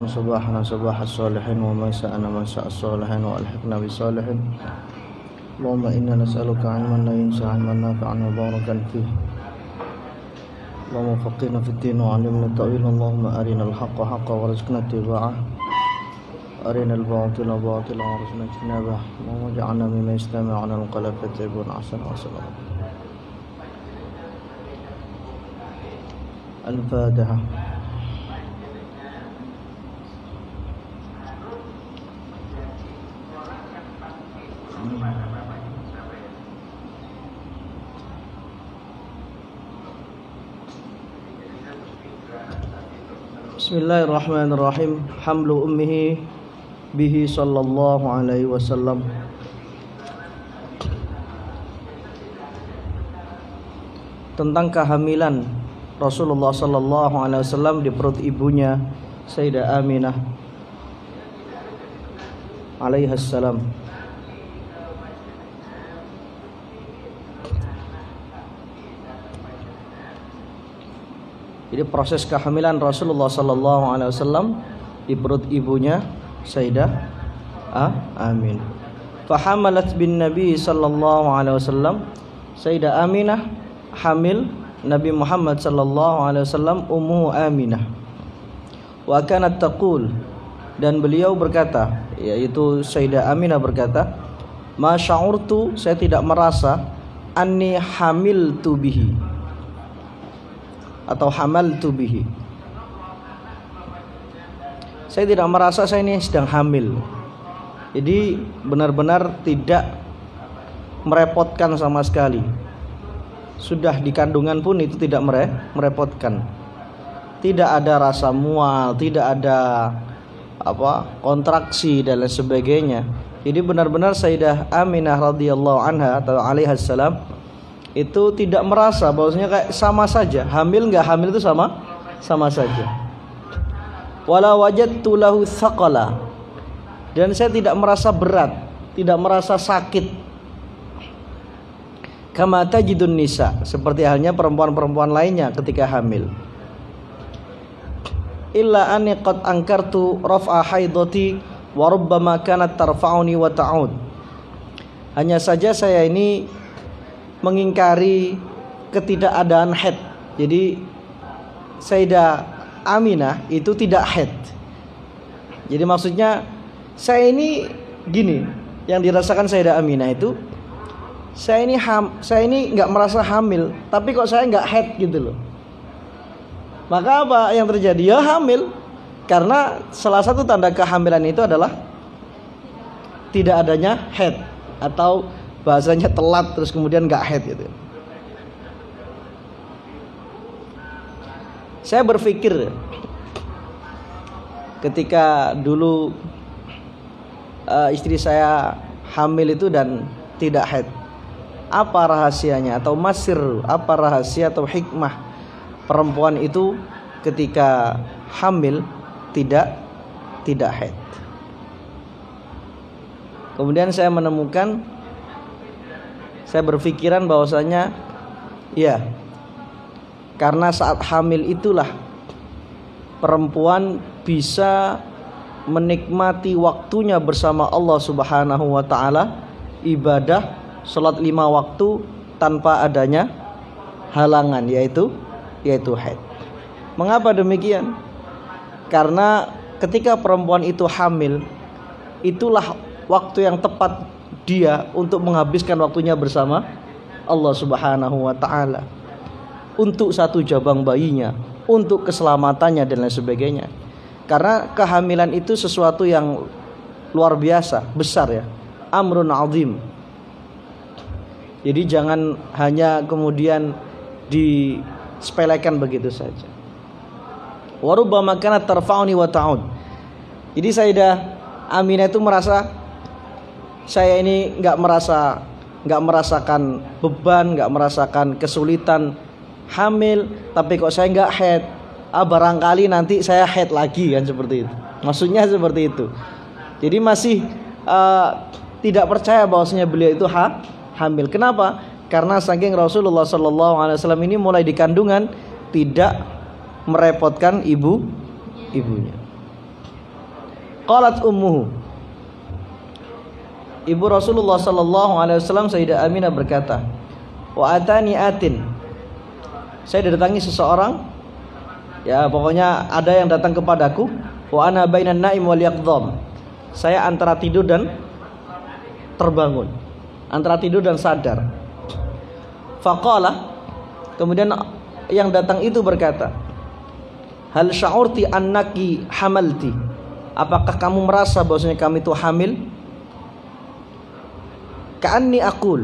صباحنا صباح الصالحين ومساءنا مساء الصالحين وألحقنا بالصالحين. اللهم إنا نسألك علما لا ينسى، علما نافعا مباركا فيه. اللهم فقهنا في الدين وعلمنا التأويل. اللهم أرنا الحق حقا وارزقنا اتباعه، أرنا الباطل باطلا وارزقنا اجتنابه. اللهم اجعلنا ممن يستمعون القول فيتبعون أحسنه. وسلام. الفاتحة. Bismillahirrahmanirrahim. Hamlu ummihi bihi sallallahu alaihi wasallam. Tentang kehamilan Rasulullah sallallahu alaihi wasallam di perut ibunya Sayyidah Aminah alaihassalam. Jadi proses kehamilan Rasulullah sallallahu alaihi wasallam di perut ibunya Sayyidah Aminah. Fahamalat bin Nabi sallallahu alaihi wasallam. Sayyidah Aminah hamil Nabi Muhammad sallallahu alaihi wasallam, Ummu Aminah. Wa kanat taqul, dan beliau berkata, yaitu Sayyidah Aminah berkata, ma sya'urtu, saya tidak merasa, anni hamiltu bihi, atau hamaltu bihi, saya tidak merasa saya ini sedang hamil. Jadi benar-benar tidak merepotkan sama sekali. Sudah di kandungan pun itu tidak merepotkan. Tidak ada rasa mual, tidak ada kontraksi dan lain sebagainya. Jadi benar-benar Sayyidah Aminah radhiyallahu anha atau alaihassalam itu tidak merasa bahwasanya kayak sama saja, hamil nggak hamil itu sama saja. Wala wajadtu lahu thaqala, dan saya tidak merasa berat, tidak merasa sakit. Kama tajidun nisa, seperti halnya perempuan-perempuan lainnya ketika hamil. Illa anni qad ankartu raf'a haidati wa rubbama kanat tarfa'uni wa ta'ud. Hanya saja saya ini mengingkari ketidakadaan haid. Jadi Sayyidah Aminah itu tidak haid. Jadi maksudnya saya ini gini, yang dirasakan Sayyidah Aminah itu, saya ini nggak merasa hamil, tapi kok saya nggak haid gitu loh. Maka apa yang terjadi? Ya hamil, karena salah satu tanda kehamilan itu adalah tidak adanya haid, atau bahasanya telat terus kemudian nggak haid gitu. Saya berpikir ketika dulu istri saya hamil itu dan tidak haid, apa rahasianya atau masir, apa rahasia atau hikmah perempuan itu ketika hamil tidak haid. Kemudian saya menemukan, saya berpikiran bahwasanya ya, karena saat hamil itulah perempuan bisa menikmati waktunya bersama Allah Subhanahu wa taala, ibadah salat 5 waktu tanpa adanya halangan, yaitu haid. Mengapa demikian? Karena ketika perempuan itu hamil, itulah waktu yang tepat dia untuk menghabiskan waktunya bersama Allah Subhanahu wa taala, untuk satu jabang bayinya, untuk keselamatannya dan lain sebagainya. Karena kehamilan itu sesuatu yang luar biasa, besar ya, amrun azim. Jadi jangan hanya kemudian disepelekan begitu saja. Wa rubbama kanat tarfa'uni wa ta'ud. Jadi Sayyidah Aminah itu merasa, saya ini nggak merasakan beban, nggak merasakan kesulitan hamil, tapi kok saya nggak haid. Barangkali nanti saya haid lagi, kan seperti itu. Maksudnya seperti itu. Jadi masih tidak percaya bahwasanya beliau itu hamil. Kenapa? Karena saking Rasulullah sallallahu alaihi wasallam ini mulai di kandungan tidak merepotkan ibunya. Qalat ummuhu, ibu Rasulullah sallallahu alaihi wasallam Sayyidah Aminah berkata, wa atani atin, saya didatangi seseorang, ya pokoknya ada yang datang kepadaku, wa ana bainan naim wal yaqdham, saya antara tidur dan terbangun, antara tidur dan sadar. Faqala, kemudian yang datang itu berkata, hal sya'urti annaki hamalti, apakah kamu merasa bahwasanya kami itu hamil? Ka'anni aqul,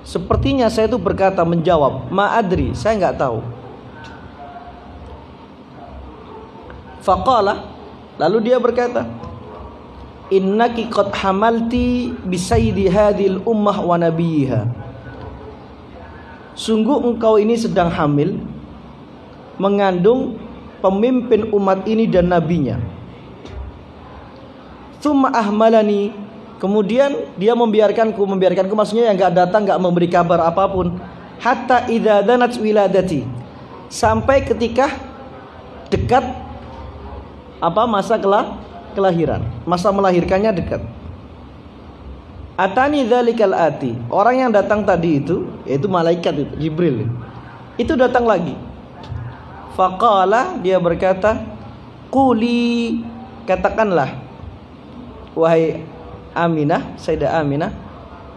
sepertinya saya itu berkata, menjawab, ma adri, saya enggak tahu. Faqala, lalu dia berkata, innaki qad hamalti bi sayyidi hadhil ummah wa nabiyha, sungguh engkau ini sedang hamil mengandung pemimpin umat ini dan nabinya. Tsumma ahmalani, kemudian dia membiarkanku maksudnya yang enggak datang, enggak memberi kabar apapun. Hatta idza danat wiladati, sampai ketika dekat masa kelahiran, masa melahirkannya dekat. Atani dzalikal ati, orang yang datang tadi itu yaitu malaikat itu, Jibril. Itu datang lagi. Faqala, dia berkata, quli, katakanlah wahai Aminah, Sayyidah Aminah,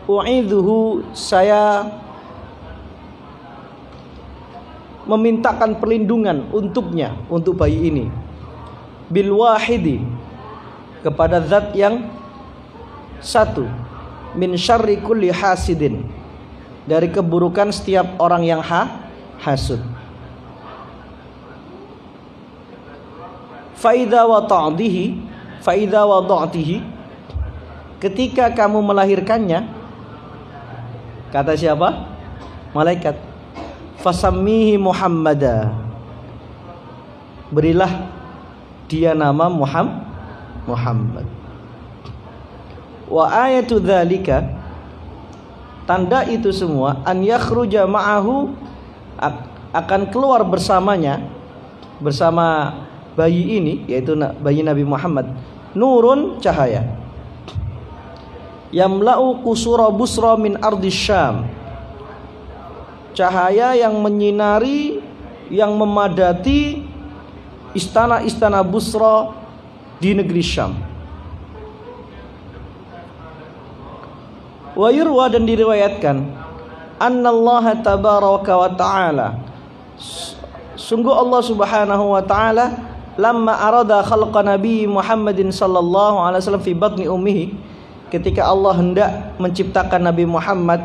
u'idzuhu, saya memintakan perlindungan untuknya, untuk bayi ini, bil wahidi, kepada zat yang satu, min syarri kulli hasidin, dari keburukan setiap orang yang hasud. Faidha wada'tihi, ketika kamu melahirkannya, kata siapa? Malaikat. Fasammihi Muhammada, berilah dia nama Muhammad. Wa ayatu dzalika, tanda itu semua, an yakhruja ma'ahu, akan keluar bersamanya, bersama bayi ini, yaitu bayi Nabi Muhammad, nurun, cahaya, yamla'u qusura Busra min ardi Syam, cahaya yang menyinari, yang memadati istana-istana Busra di negeri Syam. Wa yurwa, dan diriwayatkan, annallaha tabaraka wa ta'ala, sungguh Allah subhanahu wa ta'ala, lamma arada khalqa Nabi Muhammadin sallallahu alaihi wasallam fi batni ummihi, ketika Allah hendak menciptakan Nabi Muhammad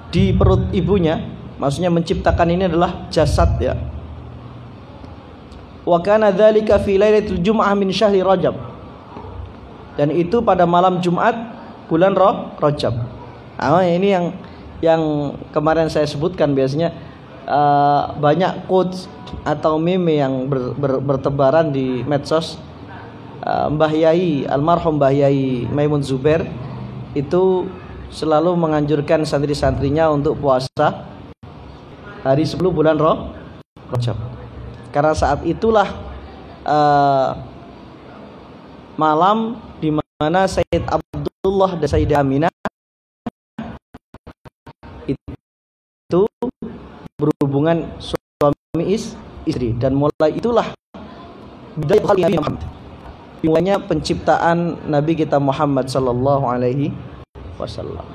di perut ibunya, maksudnya menciptakan ini adalah jasad, ya. Wa kana dzalika fi lailatul jum'ah min syahri Rajab, dan itu pada malam Jumat bulan Rajab. Ini yang kemarin saya sebutkan, biasanya banyak quotes atau meme yang bertebaran di medsos. Mbah Yai, almarhum Mbah Yai Maimun Zubair itu selalu menganjurkan santri-santrinya untuk puasa hari 10 bulan Rajab, karena saat itulah malam di mana Sayyid Abdullah dan Sayyidah Aminah itu berhubungan suami istri, dan mulai itulah dimulainya penciptaan Nabi kita Muhammad sallallahu alaihi wasallam.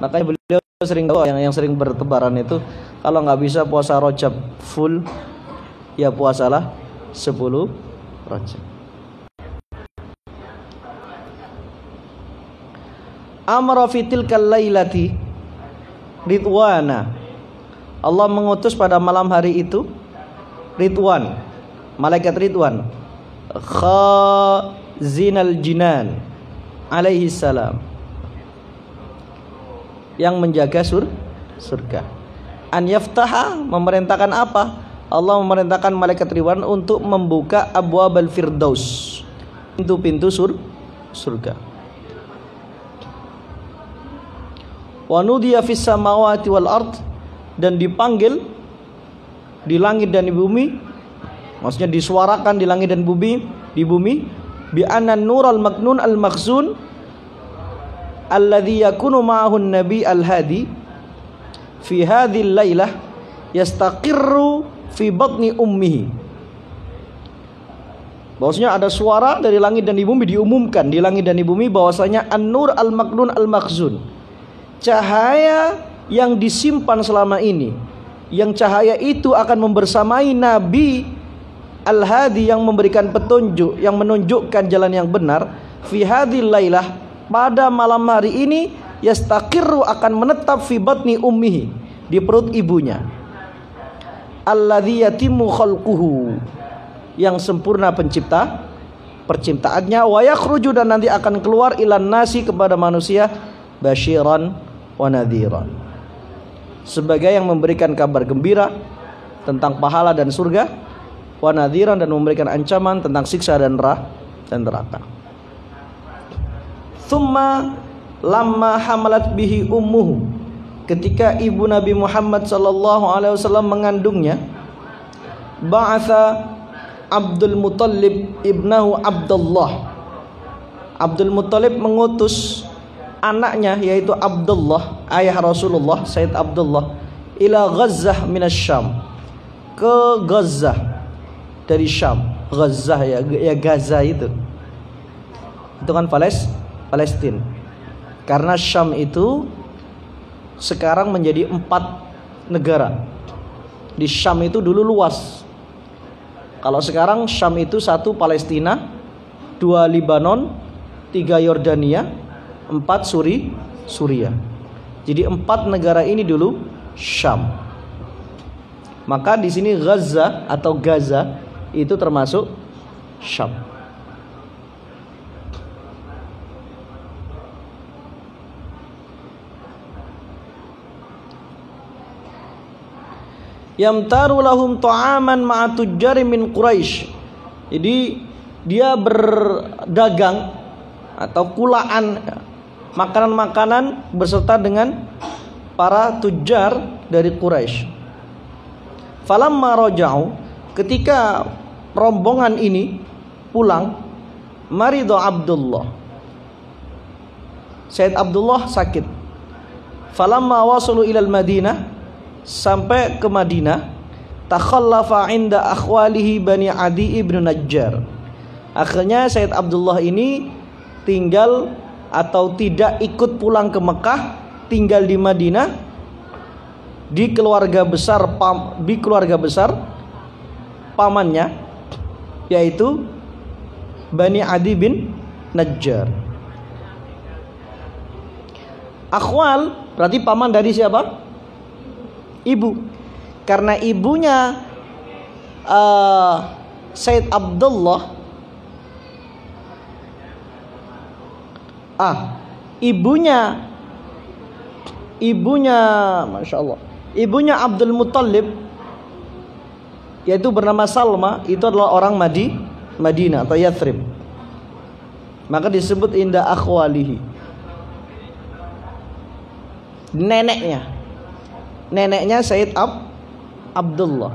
Makanya beliau sering yang sering bertebaran itu, kalau nggak bisa puasa Rajab full, ya puasalah 10 Rajab. Amara fi tilkal lailati Ridwana, Allah mengutus pada malam hari itu Ridwan, malaikat Ridwan, Khazinal Jinan alaihi salam, yang menjaga surga. An yaftaha, memerintahkan apa? Allah memerintahkan malaikat Ridwan untuk membuka abwabal firdaus, pintu-pintu surga. Wa nudiya fis samawati wal ard, dan dipanggil di langit dan di bumi, maksudnya disuarakan di langit dan bumi, di bumi, bi anna nur al-maknun al-makhzun alladhi yakunu ma'ahu an-nabi al-hadi fi hadhihi al-lailah yastaqirru fi batni ummihi. Bahwasanya ada suara dari langit dan di bumi, diumumkan di langit dan di bumi bahwasanya an-nur al-maknun al-makhzun, cahaya yang disimpan selama ini, yang cahaya itu akan membersamai Nabi Al-Hadi yang memberikan petunjuk, yang menunjukkan jalan yang benar, fi hadhil lailah, pada malam hari ini, yastaqirru, akan menetap fi batni ummihi, di perut ibunya, alladzi yatimmu khalquhu, yang sempurna penciptaannya, wa yakhruju, dan nanti akan keluar, ilan nasi, kepada manusia, basyiran wa nadhiran, sebagai yang memberikan kabar gembira tentang pahala dan surga, wa nadhiran, dan memberikan ancaman tentang siksa dan neraka. Thumma lamma hamalat bihi ummuhu, ketika ibu Nabi Muhammad sallallahu alaihi wasallam mengandungnya, ba'atha Abdul Muttalib ibnahu Abdullah. Abdul Muttalib mengutus anaknya, yaitu Abdullah, ayah Rasulullah, Sayyid Abdullah, ila Ghazzah minas Syam, ke Gaza dari Syam. Gaza ya Gaza itu kan Palestina. Karena Syam itu sekarang menjadi 4 negara. Di Syam itu dulu luas. Kalau sekarang Syam itu 1 Palestina, 2 Libanon, 3 Yordania, 4 Suria. Jadi 4 negara ini dulu Syam. Maka di sini Gaza atau Gaza itu termasuk Syam. Yamtaru lahum ta'aman ma'a tujjari min Quraisy. Jadi dia berdagang atau kulaan makanan-makanan berserta dengan para tujar dari Quraisy. Falamma raja'u, ketika rombongan ini pulang, marido Abdullah, Sayyid Abdullah sakit. Falamma wasalu ilal Madinah, sampai ke Madinah, takhallafa inda akhwalihi Bani Adi ibn Najjar. Akhirnya Sayyid Abdullah ini tinggal atau tidak ikut pulang ke Mekah, tinggal di Madinah, di keluarga besar pamannya, yaitu Bani Adi bin Najjar. Akhwal berarti paman dari siapa? Ibu. Karena ibunya Sayyid Abdullah, ibunya Masya Allah, ibunya Abdul Muttalib, yaitu bernama Salma, itu adalah orang Madinah atau Yathrib. Maka disebut inda akhwalihi. Neneknya Sayyid Abdullah.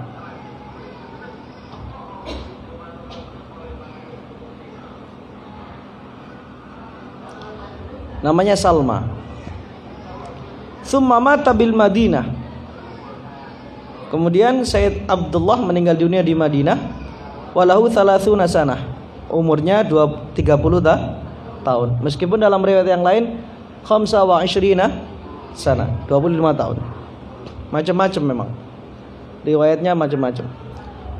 Namanya Salma. Tsumma mata bil Madinah. Kemudian Sayyid Abdullah meninggal dunia di Madinah. Walahu 30 sanah. Umurnya 30 tahun. Meskipun dalam riwayat yang lain 25 sanah, 25 tahun. Macam-macam memang. Riwayatnya macam-macam.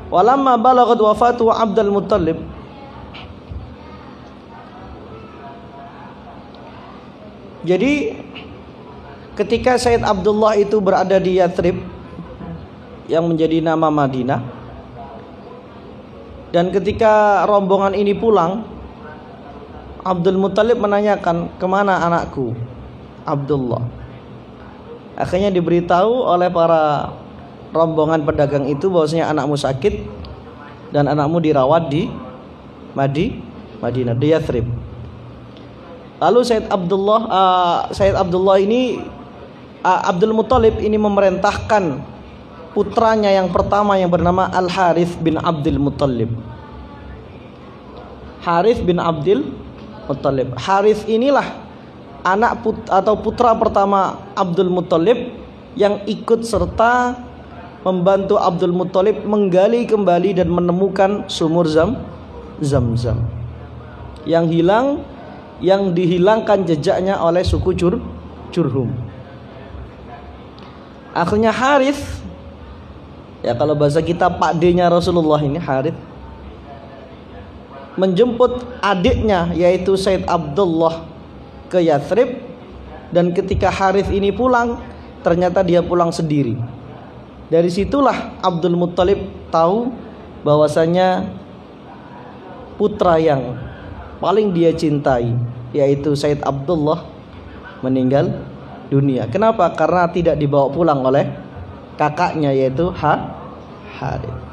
Walamma balaghat wafatu Abdul Muttalib, jadi ketika Sayyid Abdullah itu berada di Yathrib yang menjadi nama Madinah, dan ketika rombongan ini pulang, Abdul Muttalib menanyakan, kemana anakku Abdullah? Akhirnya diberitahu oleh para rombongan pedagang itu bahwasanya anakmu sakit dan anakmu dirawat di Madinah, di Yathrib. Lalu Sayyid Abdullah ini, Abdul Muttalib ini memerintahkan putranya yang pertama yang bernama Al Harith bin Abdul Muttalib. Harits bin Abdul Muttalib. Harits inilah anak atau putra pertama Abdul Muttalib yang ikut serta membantu Abdul Muttalib menggali kembali dan menemukan sumur Zam-Zam yang hilang, yang dihilangkan jejaknya oleh suku Jurhum. Akhirnya Harits, ya kalau bahasa kita Pak D-nya Rasulullah ini, Harits menjemput adiknya yaitu Said Abdullah ke Yathrib, dan ketika Harits ini pulang, ternyata dia pulang sendiri. Dari situlah Abdul Muttalib tahu bahwasanya putra yang paling dia cintai yaitu Said Abdullah meninggal dunia. Kenapa? Karena tidak dibawa pulang oleh kakaknya yaitu Harits.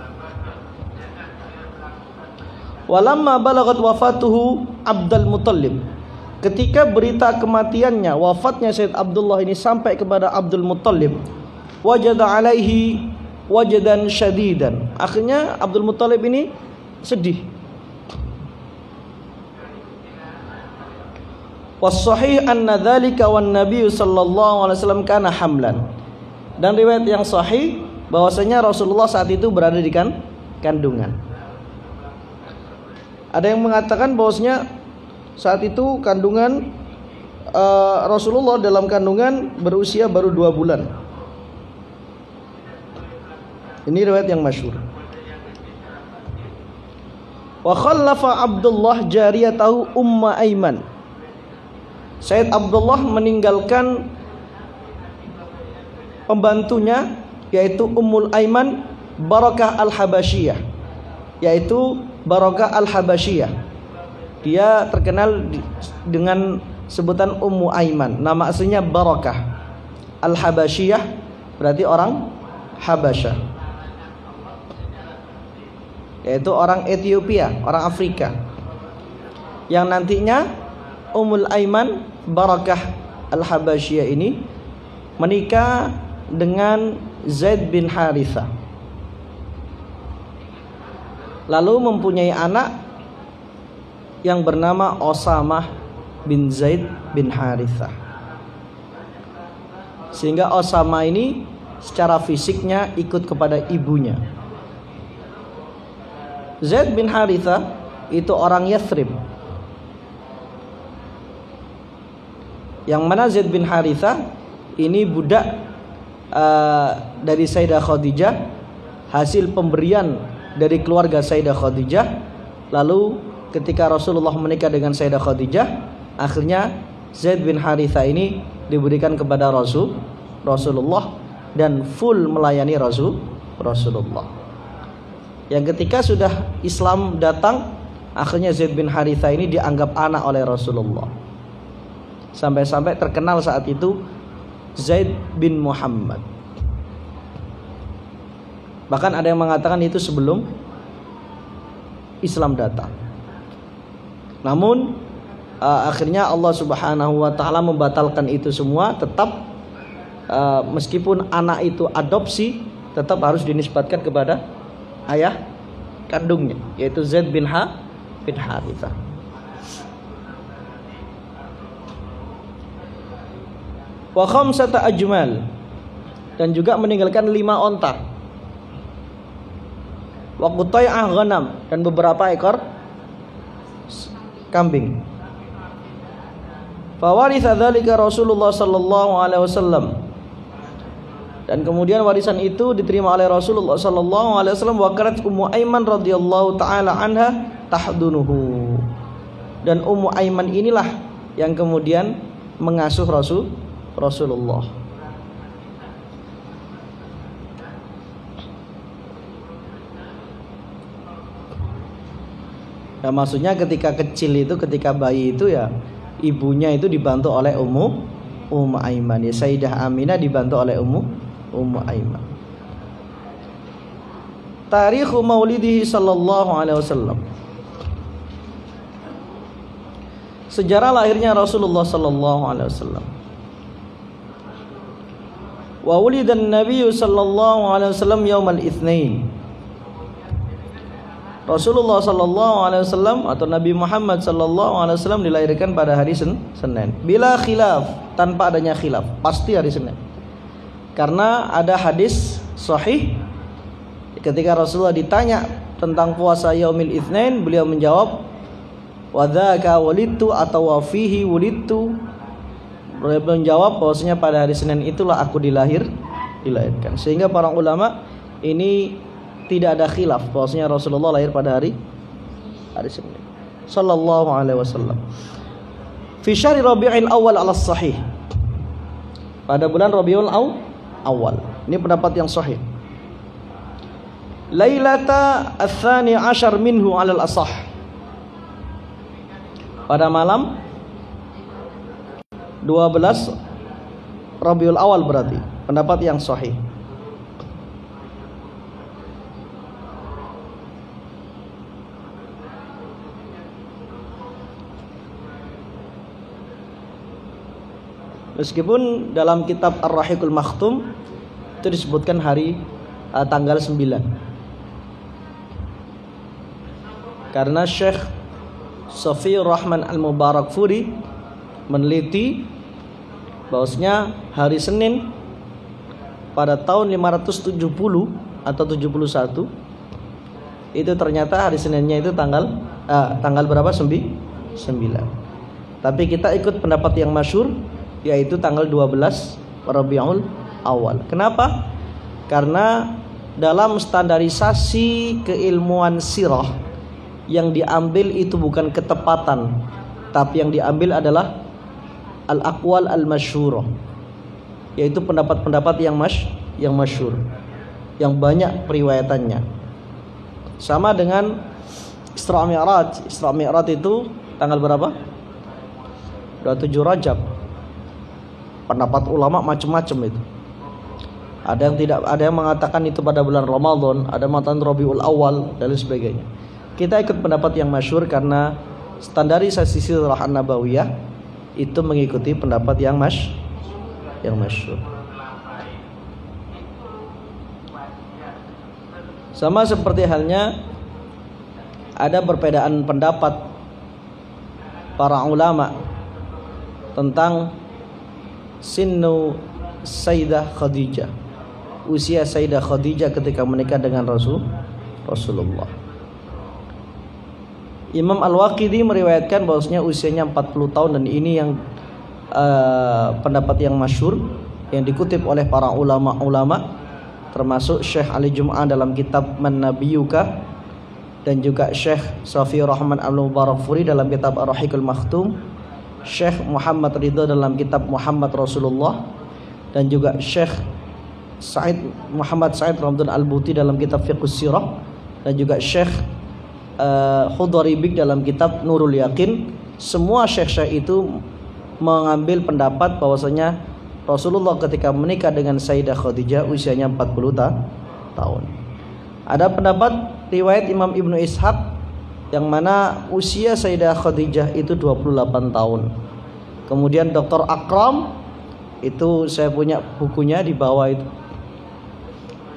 Walamma balagat wafatuhu Abdul Muttalib, ketika berita kematiannya, wafatnya Said Abdullah ini sampai kepada Abdul Muttalib, wajada alaihi wajadan syadidan. Akhirnya Abdul Muttalib ini sedih. Was-sahih anna dzalika wan nabiy sallallahu alaihi wasallam kana hamlan. Dan riwayat yang sahih bahwasanya Rasulullah saat itu berada di kandungan. Ada yang mengatakan bahwasanya saat itu kandungan Rasulullah dalam kandungan berusia baru 2 bulan. Ini riwayat yang masyhur. Wa khallafa Abdullah jariyatahu Umma Aiman. Said Abdullah meninggalkan pembantunya yaitu Ummul Aiman Barakah Al-Habasyiyah, yaitu Barakah Al-Habasyiyah. Dia terkenal dengan sebutan Ummu Aiman. Nama aslinya Barakah Al-Habasyiyah, berarti orang Habasyah, yaitu orang Ethiopia, orang Afrika, yang nantinya Ummul Aiman Barakah Al-Habasyiyah ini menikah dengan Zaid bin Harithah, lalu mempunyai anak yang bernama Osamah bin Zaid bin Harithah. Sehingga Osamah ini secara fisiknya ikut kepada ibunya. Zaid bin Harithah itu orang Yathrib, yang mana Zaid bin Harithah ini budak dari Sayyidah Khadijah, hasil pemberian dari keluarga Sayyidah Khadijah. Lalu ketika Rasulullah menikah dengan Sayyidah Khadijah, akhirnya Zaid bin Harithah ini diberikan kepada Rasulullah dan full melayani Rasulullah. Yang ketika sudah Islam datang, akhirnya Zaid bin Harithah ini dianggap anak oleh Rasulullah. Sampai-sampai terkenal saat itu Zaid bin Muhammad. Bahkan ada yang mengatakan itu sebelum Islam datang. Namun akhirnya Allah Subhanahu wa taala membatalkan itu semua. Tetap meskipun anak itu adopsi, tetap harus dinisbatkan kepada ayah kandungnya, yaitu Zaid bin Harithah. Wa khamsata ajmal, dan juga meninggalkan 5 onta. Wa qutai'ah ghanam, dan beberapa ekor kambing. Fa waritha dzalika Rasulullah sallallahu alaihi wasallam, dan kemudian warisan itu diterima oleh Rasulullah sallallahu alaihi wasallam. Wa kanat Ummu Aiman radhiyallahu taala anha tahdunuhu, dan Ummu Aiman inilah yang kemudian mengasuh Rasulullah. Ya, maksudnya ketika kecil itu, ketika bayi itu ya ibunya itu dibantu oleh Ummu Aiman. Ya, Sayyidah Aminah dibantu oleh Ummu Aiman. Tarikh maulidihi sallallahu alaihi wasallam. Sejarah lahirnya Rasulullah sallallahu alaihi wasallam. Wa wulidan Nabi sallallahu alaihi wasallam yaumal Itsnain. Rasulullah sallallahu alaihi wasallam atau Nabi Muhammad sallallahu alaihi wasallam dilahirkan pada hari Senin. Bila khilaf, tanpa adanya khilaf, pasti hari Senin. Karena ada hadis sahih ketika Rasulullah ditanya tentang puasa yaumil itsnain, beliau menjawab wa dzaka wulidtu atau wa fihi wulidtu. Beliau menjawab bahwasanya pada hari Senin itulah aku dilahirkan. Sehingga para ulama ini tidak ada khilaf bahwasanya Rasulullah lahir pada hari Senin sallallahu alaihi wasallam. Fi syahri Rabiul Awal ala sahih. Pada bulan Rabiul Awal. Ini pendapat yang sahih. Lailata ats-tsani asyar minhu 'alal asah. Pada malam 12 Rabiul Awal berarti pendapat yang sahih. Meskipun dalam kitab Ar-Rahiqul Makhtum itu disebutkan hari tanggal 9. Karena Syekh Safiyur Rahman Al-Mubarakfuri meneliti bahwasanya hari Senin pada tahun 570 atau 71 itu ternyata hari Seninnya itu tanggal berapa? 9. Tapi kita ikut pendapat yang masyhur, yaitu tanggal 12 Rabiul Awal. Kenapa? Karena dalam standarisasi keilmuan sirah yang diambil itu bukan ketepatan, tapi yang diambil adalah al-aqwal al-masyhurah, yaitu pendapat-pendapat yang masyhur, yang banyak periwayatannya. Sama dengan Isra Mi'raj. Isra Mi'raj itu tanggal berapa? 27 Rajab. Pendapat ulama macam-macam itu. Ada yang mengatakan itu pada bulan Ramadan, ada yang mengatakan Rabiul Awal dan lain sebagainya. Kita ikut pendapat yang masyhur karena standarisasi sirah an-nabawiyah itu mengikuti pendapat yang masyhur. Sama seperti halnya ada perbedaan pendapat para ulama tentang Sinnu Sayyidah Khadijah, usia Sayyidah Khadijah ketika menikah dengan Rasulullah. Imam Al-Waqidi meriwayatkan bahwasanya usianya 40 tahun, dan ini yang pendapat yang masyhur yang dikutip oleh para ulama-ulama, termasuk Syekh Ali Jum'ah dalam kitab Man Nabiyuka, dan juga Syekh Safiyur Rahman Al-Mubarakfuri dalam kitab Ar-Rahiqul Makhtum, Syekh Muhammad Ridha dalam kitab Muhammad Rasulullah, dan juga Syekh Muhammad Sa'id Ramdan Al-Buti dalam kitab Fiqhus Sirah, dan juga Syekh Khudaribik dalam kitab Nurul Yakin. Semua syekh-syekh itu mengambil pendapat bahwasanya Rasulullah ketika menikah dengan Sayyidah Khadijah usianya 40 tahun. Ada pendapat riwayat Imam Ibnu Ishaq yang mana usia Sayyidah Khadijah itu 28 tahun. Kemudian Dr. Akram, itu saya punya bukunya di bawah itu,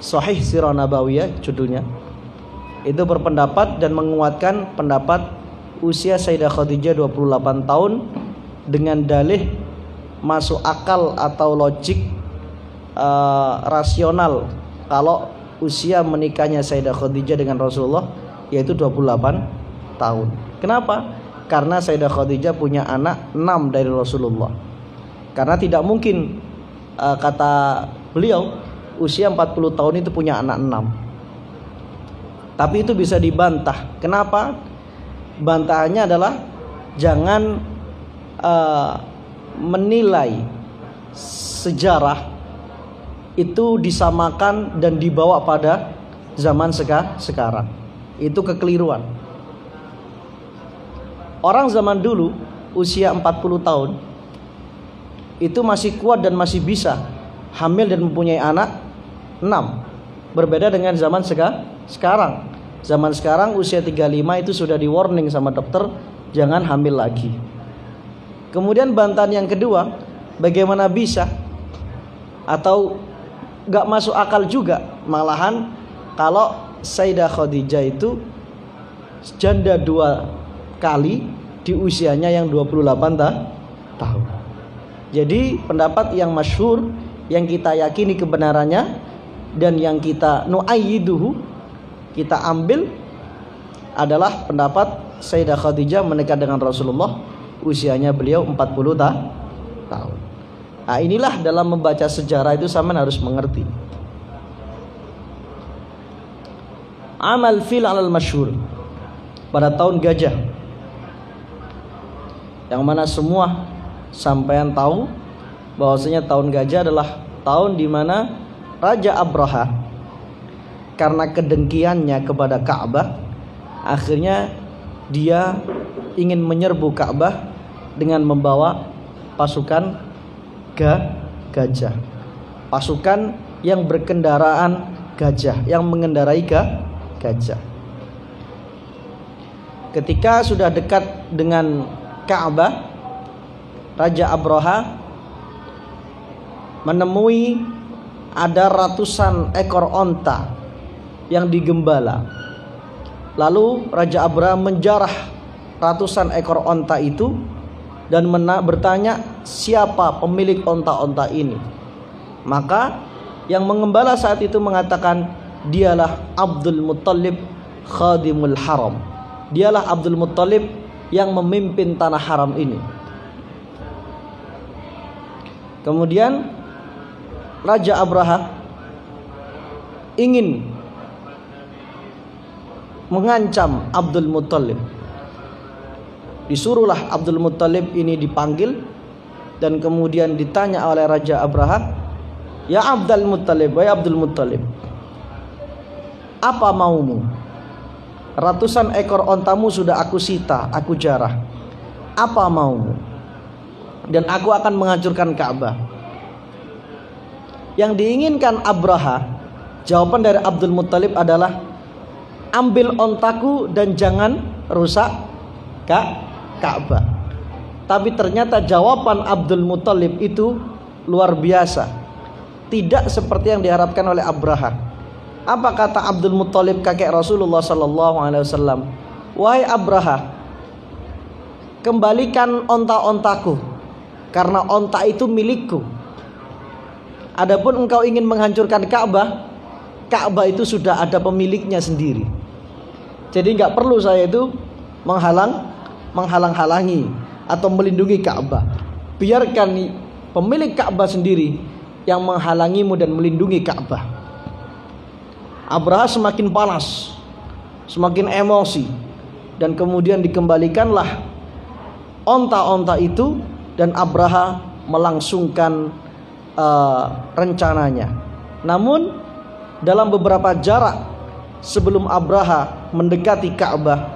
Sahih Sirah Nabawiyah judulnya, itu berpendapat dan menguatkan pendapat usia Sayyidah Khadijah 28 tahun dengan dalih masuk akal atau logik rasional kalau usia menikahnya Sayyidah Khadijah dengan Rasulullah yaitu 28 tahun. Kenapa? Karena Sayyidah Khadijah punya anak 6 dari Rasulullah. Karena tidak mungkin kata beliau usia 40 tahun itu punya anak 6. Tapi itu bisa dibantah. Kenapa? Bantahannya adalah jangan menilai sejarah itu disamakan dan dibawa pada zaman sekarang. Itu kekeliruan. Orang zaman dulu usia 40 tahun itu masih kuat dan masih bisa hamil dan mempunyai anak 6. Berbeda dengan zaman sekarang. Zaman sekarang usia 35 itu sudah di warning sama dokter jangan hamil lagi. Kemudian bantahan yang kedua, bagaimana bisa atau gak masuk akal juga malahan kalau Sayyidah Khadijah itu janda 2 kali di usianya yang 28 tahun. Jadi pendapat yang masyhur, yang kita yakini kebenarannya dan yang kita nu'ayyiduhu, kita ambil adalah pendapat Sayyidah Khadijah menikah dengan Rasulullah usianya beliau 40 tahun. Nah, inilah dalam membaca sejarah itu sama harus mengerti. Amal fil alal masyhur, pada tahun gajah, yang mana semua sampean tahu bahwasanya tahun gajah adalah tahun di mana Raja Abraha karena kedengkiannya kepada Ka'bah, akhirnya dia ingin menyerbu Ka'bah dengan membawa pasukan gajah, pasukan yang berkendaraan gajah, yang mengendarai gajah. Ketika sudah dekat dengan Ka'bah, Raja Abraha menemui ada ratusan ekor onta yang digembala. Lalu Raja Abraha menjarah ratusan ekor onta itu dan bertanya, siapa pemilik onta-onta ini? Maka yang mengembala saat itu mengatakan, dialah Abdul Muttalib khadimul haram. Dialah Abdul Muttalib yang memimpin tanah haram ini. Kemudian Raja Abraha ingin mengancam Abdul Muttalib. Disuruhlah Abdul Muttalib ini dipanggil dan kemudian ditanya oleh Raja Abraha, ya Abdul Muttalib, wahai Abdul Muttalib, apa maumu? Ratusan ekor ontamu sudah aku sita, aku jarah. Apa maumu? Dan aku akan menghancurkan Ka'bah. Yang diinginkan Abraha, jawaban dari Abdul Muttalib adalah, ambil ontaku dan jangan rusak Ka'bah. Tapi ternyata jawaban Abdul Muttalib itu luar biasa, tidak seperti yang diharapkan oleh Abraha. Apa kata Abdul Muttalib, kakek Rasulullah SAW? Wahai Abraha, kembalikan onta-ontaku, karena onta itu milikku. Adapun engkau ingin menghancurkan Ka'bah, Ka'bah itu sudah ada pemiliknya sendiri. Jadi nggak perlu saya itu menghalang-halangi atau melindungi Ka'bah. Biarkan pemilik Ka'bah sendiri yang menghalangimu dan melindungi Ka'bah. Abraha semakin panas, semakin emosi, dan kemudian dikembalikanlah onta-onta itu dan Abraha melangsungkan rencananya. Namun dalam beberapa jarak sebelum Abraha mendekati Ka'bah,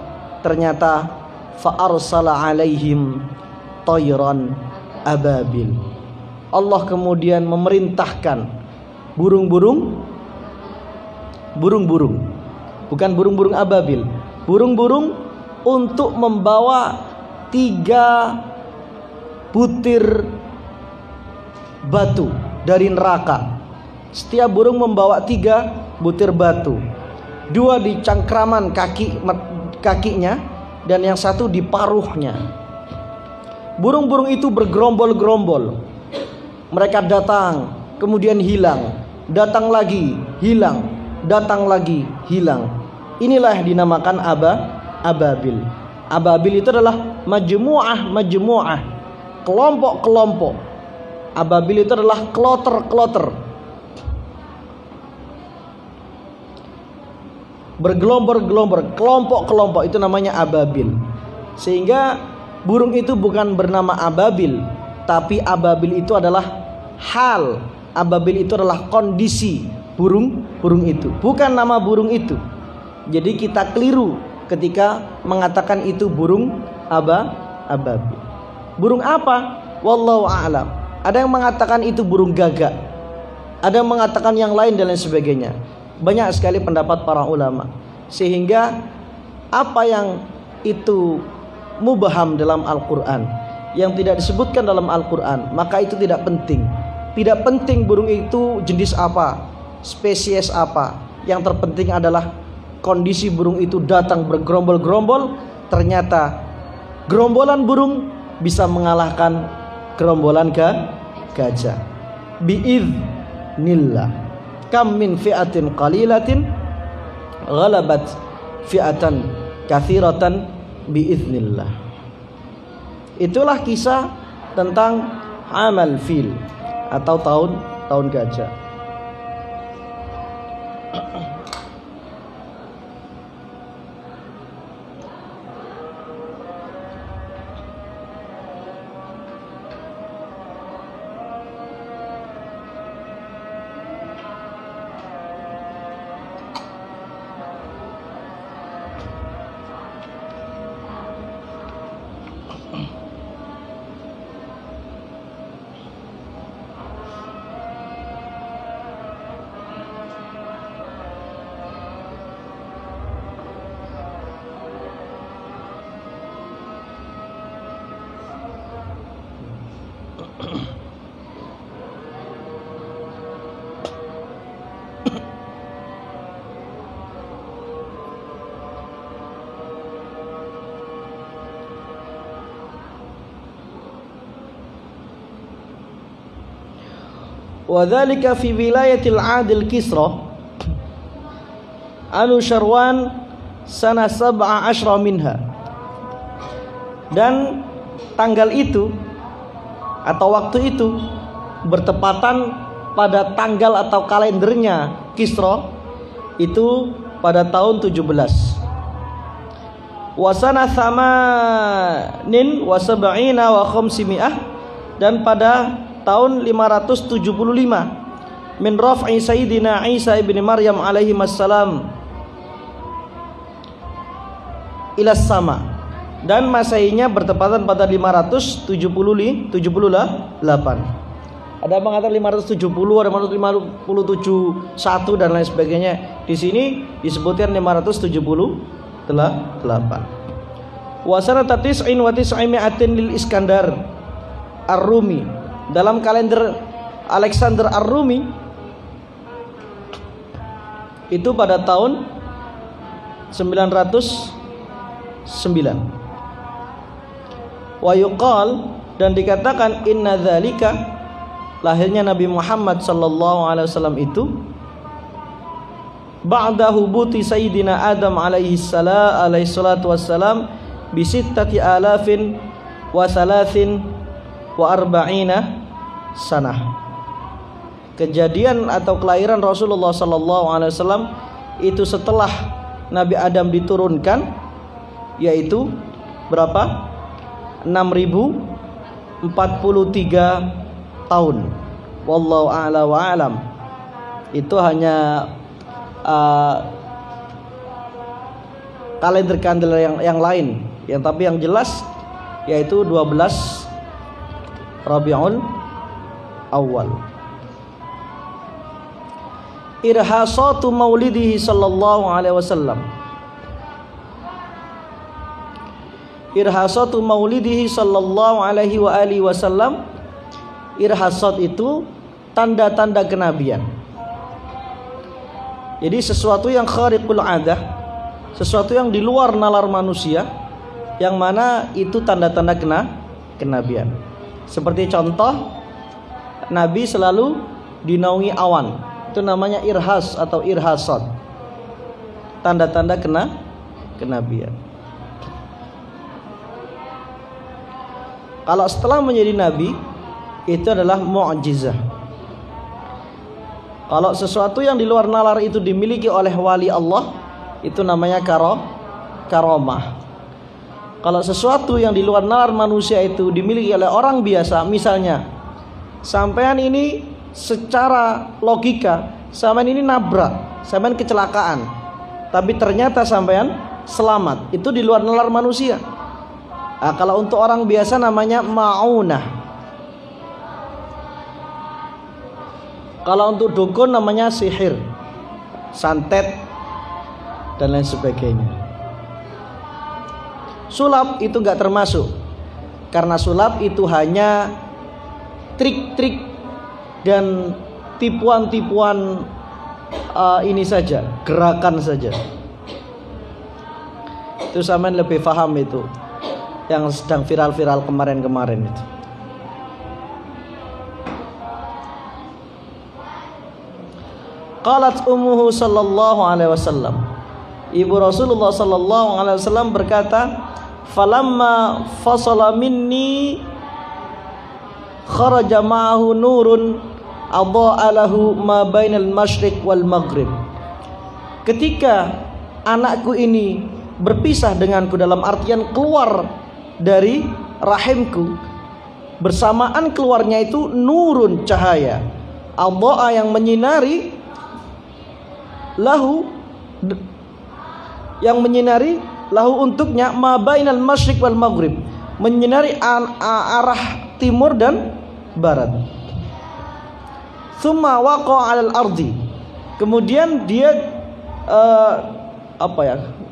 ternyata fa'arsala alaihim tayran ababil. Allah kemudian memerintahkan burung-burung, bukan burung-burung ababil, burung-burung untuk membawa 3 butir batu dari neraka. Setiap burung membawa 3 butir batu, 2 di cangkraman kakinya dan yang 1 di paruhnya. Burung-burung itu bergerombol-gerombol. Mereka datang, kemudian hilang, datang lagi, hilang, datang lagi, hilang. Inilah yang dinamakan ababil. Ababil itu adalah majmu'ah, kelompok-kelompok. Ababil itu adalah kloter-kloter, bergelombor-gelombor, kelompok-kelompok, itu namanya ababil. Sehingga burung itu bukan bernama ababil, tapi ababil itu adalah hal, ababil itu adalah kondisi burung itu, bukan nama burung itu. Jadi kita keliru ketika mengatakan itu burung ababil. Burung apa? Wallahu a'lam. Ada yang mengatakan itu burung gagak, ada yang mengatakan yang lain dan lain sebagainya. Banyak sekali pendapat para ulama. Sehingga apa yang itu mubham dalam Al-Quran, yang tidak disebutkan dalam Al-Quran, maka itu tidak penting. Tidak penting burung itu jenis apa, spesies apa. Yang terpenting adalah kondisi burung itu datang bergerombol-gerombol, ternyata gerombolan burung bisa mengalahkan gerombolan gajah. Biiznillah. Kam min fi'atin qalilatin ghalabat fi'atan katsiratan biiznillah. Itulah kisah tentang amal fil atau tahun gajah. Wadzalika fi wilayatil Adil Kisra Anusyarwan sana 17 minha. Dan tanggal itu atau waktu itu bertepatan pada tanggal atau kalendernya Kisra itu pada tahun 17. Wasana thamanin wa sab'ina wa khamsimi'ah, dan pada tahun 575 min raf'i Sayyidina Isa ibn Maryam alaihi wassalam ila sama, dan Masehinya bertepatan pada 578. Ada yang mengatakan 570, ada 557 dan lain sebagainya. Di sini disebutkan 578. Wa sanata 99 lil Iskandar Ar-Rumi, dalam kalender Alexander Ar-Rumi itu pada tahun 909. Wa yuqal, dan dikatakan inna dzalika, lahirnya Nabi Muhammad sallallahu alaihi wasallam itu ba'da hubuti Sayyidina Adam alaihi salatu wassalam bi 6,43 sanah. Kejadian atau kelahiran Rasulullah sallallahu alaihi wasallam itu setelah Nabi Adam diturunkan, yaitu berapa? 6043 tahun. Wallahu a'la wa a'lam. Itu hanya kalender-kalender yang lain, tapi yang jelas yaitu 12 Rabiul Awal. Irhasatu maulidihi sallallahu alaihi wasallam. Irhasatu maulidihi sallallahu alaihi wa alihi wasallam. Irhasat itu tanda-tanda kenabian. Jadi sesuatu yang khariqul adah, sesuatu yang di luar nalar manusia, yang mana itu tanda-tanda kenabian. Seperti contoh, Nabi selalu dinaungi awan, itu namanya irhas atau irhasat, tanda-tanda kenabian. Kalau setelah menjadi nabi, itu adalah mu'jizah. Kalau sesuatu yang di luar nalar itu dimiliki oleh wali Allah, itu namanya karomah. Kalau sesuatu yang di luar nalar manusia itu dimiliki oleh orang biasa, misalnya sampean ini secara logika sampean ini nabrak, sampean kecelakaan, tapi ternyata sampean selamat, itu di luar nalar manusia. Nah, kalau untuk orang biasa namanya ma'unah. Kalau untuk dukun namanya sihir, santet, dan lain sebagainya. Sulap itu enggak termasuk, karena sulap itu hanya trik-trik dan tipuan-tipuan ini saja, gerakan saja. Itu sampean lebih paham itu yang sedang viral-viral kemarin-kemarin itu. Qalat ummuhu sallallahu alaihi wasallam. Ibu Rasulullah sallallahu alaihi wasallam berkata, "Falamma fasala minni kharaja ma'ahu nurun adha'a lahu ma bainal masyriq wal maghrib." Ketika anakku ini berpisah denganku, dalam artian keluar dari rahimku, bersamaan keluarnya itu nurun, cahaya, adha'a yang menyinari, lahu yang menyinari, lahu untuknya, ma bainal masyriq wal maghrib, menyinari arah timur dan barat. Tsumma waqa'a 'alal ardi, kemudian dia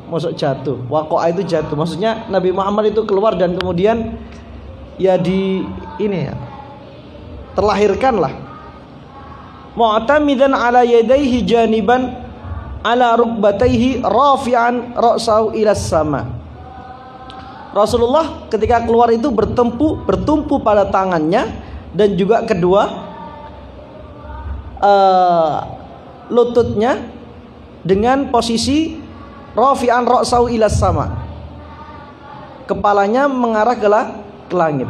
maksud jatuh. Waqa'a itu jatuh, maksudnya Nabi Muhammad itu keluar dan kemudian ya terlahirkanlah. Mu'tamidan 'ala yadayhi janiban ala rukbatayhi rafi'an ra'sahu ila sama. Rasulullah ketika keluar itu bertumpu pada tangannya dan juga kedua lututnya dengan posisi rafi'an ra'sahu ila sama, kepalanya mengarah ke langit.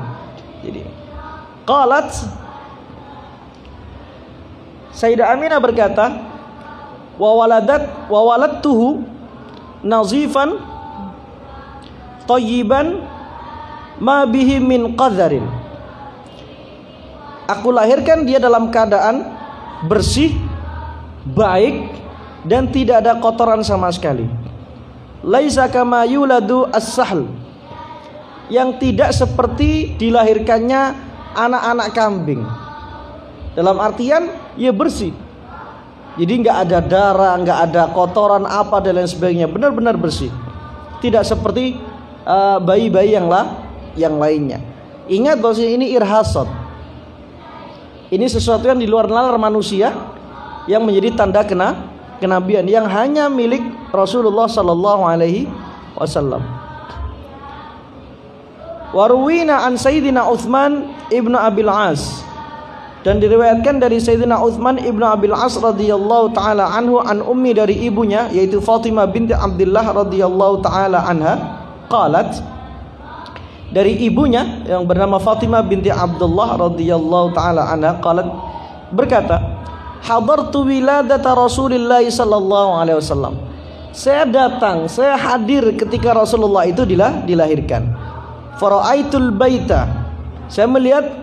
Jadi qalat, Sayyidah Aminah berkata, wa waladtuhu nazifan thayyiban ma bihi min qadharin. Aku lahirkan dia dalam keadaan bersih, baik, dan tidak ada kotoran sama sekali. Laisa kama yuladu as-sahl, yang tidak seperti dilahirkannya anak-anak kambing. Dalam artian ia bersih, jadi nggak ada darah, nggak ada kotoran apa dan lain sebagainya, benar-benar bersih. Tidak seperti bayi-bayi yang lainnya. Ingat bahwa ini irhasat, ini sesuatu yang di luar nalar manusia, yang menjadi tanda kenabian yang hanya milik Rasulullah sallallahu alaihi wasallam. Warwina an Sayyidina Uthman ibnu Abil As, dan diriwayatkan dari Sayyidina Uthman ibnu Abil As radhiyallahu taala anhu, an ummi, dari ibunya yaitu Fatimah binti Abdullah radhiyallahu taala anha, qalat, dari ibunya yang bernama Fatimah binti Abdullah radhiyallahu taala anha, qalat, berkata, hadartu wiladata Rasulillah sallallahu alaihi wasallam. Saya hadir ketika Rasulullah itu dilahirkan. Fara'aitul baita, saya melihat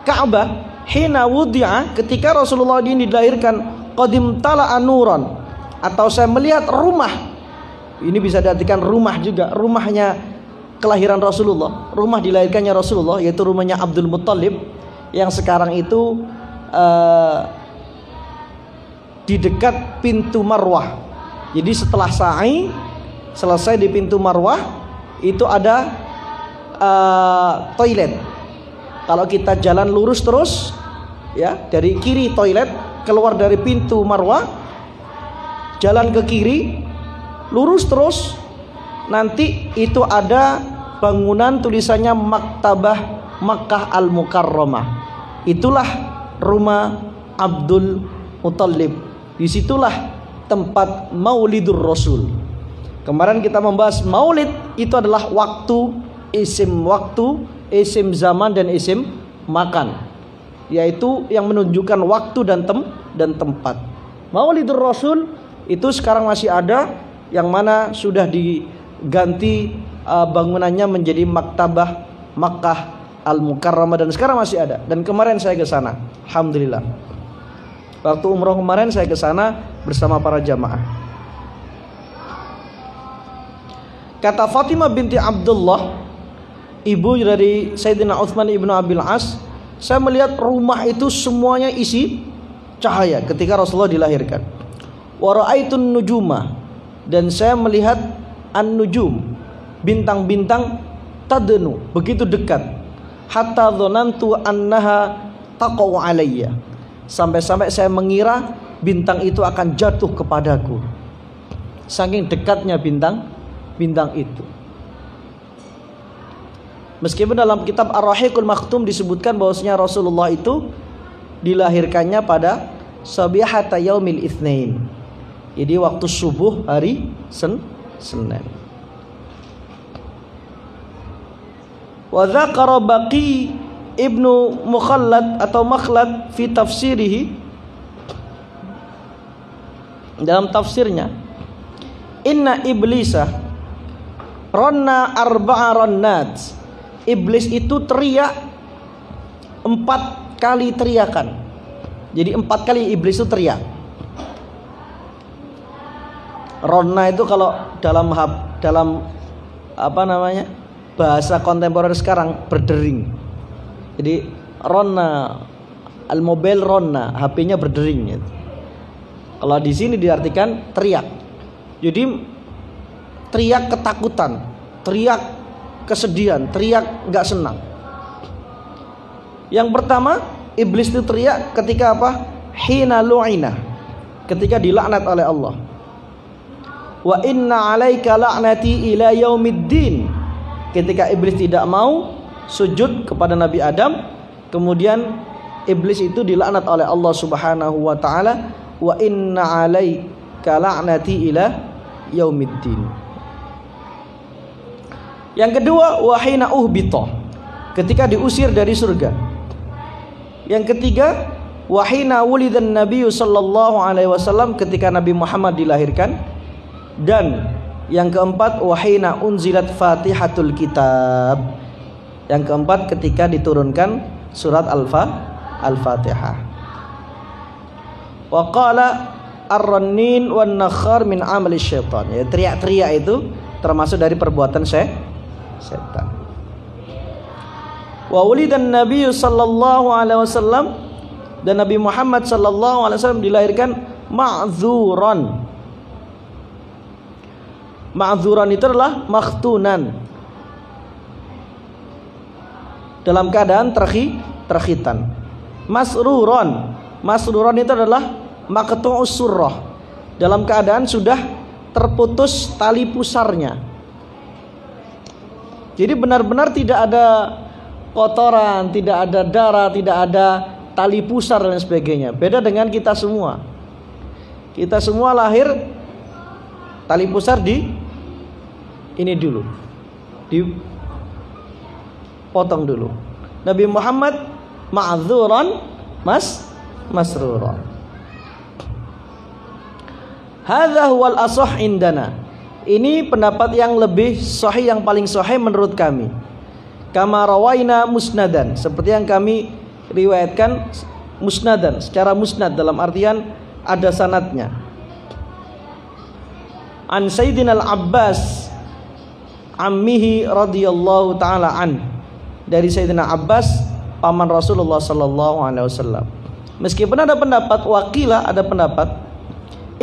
Ka'bah hina wudi'a, ketika Rasulullah ini dilahirkan, qadim tala'a nuran, atau saya melihat rumah, ini bisa diartikan rumah juga, rumahnya kelahiran Rasulullah, rumah dilahirkannya Rasulullah, yaitu rumahnya Abdul Muttalib yang sekarang itu di dekat pintu Marwah. Jadi setelah sa'i selesai di pintu Marwah itu ada toilet. Kalau kita jalan lurus terus, ya, dari kiri toilet, keluar dari pintu Marwah, jalan ke kiri, lurus terus, nanti itu ada bangunan tulisannya Maktabah Makkah Al-Mukarramah. Itulah rumah Abdul Muttalib. Disitulah tempat Maulidur Rasul. Kemarin kita membahas maulid itu adalah waktu, isim zaman dan isim makan, yaitu yang menunjukkan waktu dan tempat. Maulidur Rasul itu sekarang masih ada, yang mana sudah diganti bangunannya menjadi Maktabah Makkah Al-Mukarramah, dan sekarang masih ada. Dan kemarin saya ke sana, alhamdulillah. Waktu umroh kemarin saya ke sana bersama para jamaah. Kata Fatimah binti Abdullah, ibu dari Sayyidina Uthman ibnu Abil As, saya melihat rumah itu semuanya isi cahaya ketika Rasulullah dilahirkan. Wa ra'aitun nujuma, dan saya melihat an-nujum, bintang-bintang, tadnu, begitu dekat, hatta dzanantu annaha taqau alayya, sampai-sampai saya mengira bintang itu akan jatuh kepadaku. Saking dekatnya bintang itu. Meskipun dalam kitab Ar-Rahiqul Maktum disebutkan bahwasanya Rasulullah itu dilahirkannya pada sabihata yaumil itsnain. Jadi waktu subuh hari Senin. Wa dzakara Baqi Ibnu Mukhallad atau Makhlad fi tafsirihi, dalam tafsirnya, inna iblisa ronna arba'a ronnat. Iblis itu teriak 4 kali teriakan. Jadi 4 kali iblis itu teriak. Ronna itu kalau dalam apa namanya, bahasa kontemporer sekarang berdering. Jadi ronna, al-mobil ronna, HP-nya berdering gitu. Kalau di sini diartikan teriak. Jadi teriak ketakutan, teriak kesedihan, teriak nggak senang. Yang pertama, iblis itu teriak ketika apa? Hina lu'ina, ketika dilaknat oleh Allah. Wa inna 'alaika la'nati ila yaumiddin, ketika iblis tidak mau sujud kepada Nabi Adam, kemudian iblis itu dilaknat oleh Allah Subhanahu wa taala. Wa inna 'alaika la'nati ila yaumiddin. Yang kedua, wahina uhbita, ketika diusir dari surga. Yang ketiga, wahina wulidan nabiyyu sallallahu alaihi wasallam, ketika Nabi Muhammad dilahirkan. Dan yang keempat, wahina unzilat fatihatul kitab. Yang keempat, ketika diturunkan surat Al-Fatihah. Wa qala ar-rannin wan nakhar min amali syaitan. Ya, teriak-teriak itu termasuk dari perbuatan setan. Wa ulidan Nabi sallallahu alaihi wasallam, dan Nabi Muhammad sallallahu alaihi wasallam dilahirkan ma'dzuran. Ma'dzuran itu adalah makhtunan, dalam keadaan terkhitan. Masruran itu adalah maqtu'us surrah, dalam keadaan sudah terputus tali pusarnya. Jadi benar-benar tidak ada kotoran, tidak ada darah, tidak ada tali pusar dan sebagainya. Beda dengan kita semua. Kita semua lahir tali pusar di ini dulu, dipotong dulu. Nabi Muhammad ma'dzuran masruran. Hadza huwal ashah indana. Ini pendapat yang lebih sahih, yang paling sahih menurut kami. Kama rawaina musnadan, seperti yang kami riwayatkan musnadan, secara musnad, dalam artian ada sanadnya. An Sayyidina Al-Abbas ammihi radhiyallahu taala an, dari Sayyidina Abbas paman Rasulullah sallallahu alaihi wasallam. Meskipun ada pendapat wakilah, ada pendapat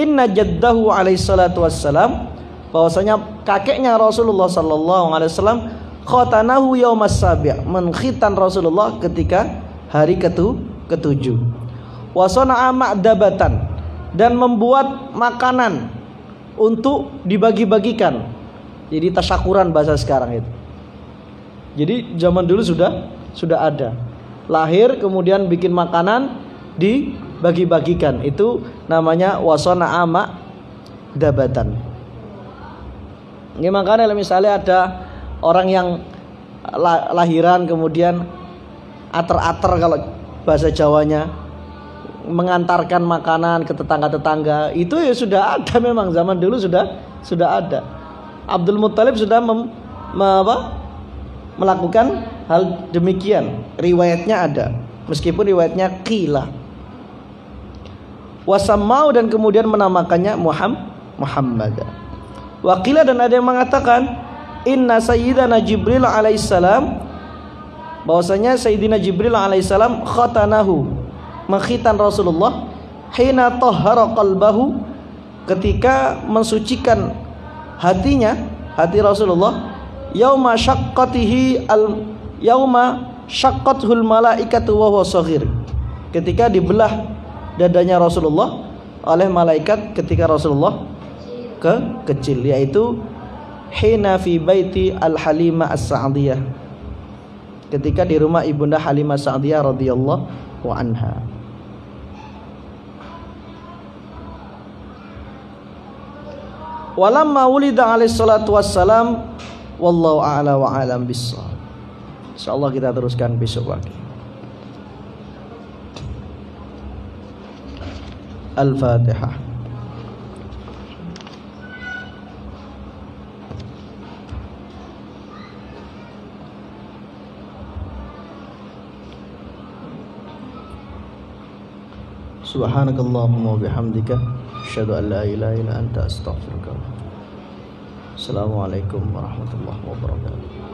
inna jaddahu alaihi salatu wassalam, bahwasanya kakeknya Rasulullah sallallahu alaihi wasallam khatanahu yaumas sabi', menkhitan Rasulullah ketika hari ke-7. Wa sana'a ma'dabatan, dan membuat makanan untuk dibagi-bagikan. Jadi tasyakuran bahasa sekarang itu. Jadi zaman dulu sudah ada. Lahir kemudian bikin makanan dibagi-bagikan. Itu namanya wasana'a ma'dabatan. Ini makanya misalnya ada orang yang lahiran kemudian ater-ater, kalau bahasa Jawanya, mengantarkan makanan ke tetangga-tetangga, itu ya sudah ada, memang zaman dulu sudah ada. Abdul Muttalib sudah melakukan hal demikian. Riwayatnya ada, meskipun riwayatnya qila. Wasammau, dan kemudian menamakannya Muhammad. Wakilah, dan ada yang mengatakan inna sayyidana Jibril alaihissalam, bahwasanya Sayyidina Jibril alaihissalam khatanahu, mengkhitan Rasulullah, hina tahhara qalbahu, ketika mensucikan hatinya, hati Rasulullah, yauma syaqqatihi yauma syaqqathul malaikatu wa huwa shaghir, ketika dibelah dadanya Rasulullah oleh malaikat ketika Rasulullah kecil, yaitu hina fi baiti al-Halimah as-Sa'diyah, ketika di rumah ibunda Halimah Sa'diyah radhiyallahu anha. Walamma wulida alaihi salatu wassalam, wallahu a'la wa a'lam bissawab. Insyaallah kita teruskan besok pagi. Al-Fatihah. Subhanakallahumma wa bihamdika asyhadu an la ilaha illa anta astaghfiruka. Assalamualaikum warahmatullahi wabarakatuh.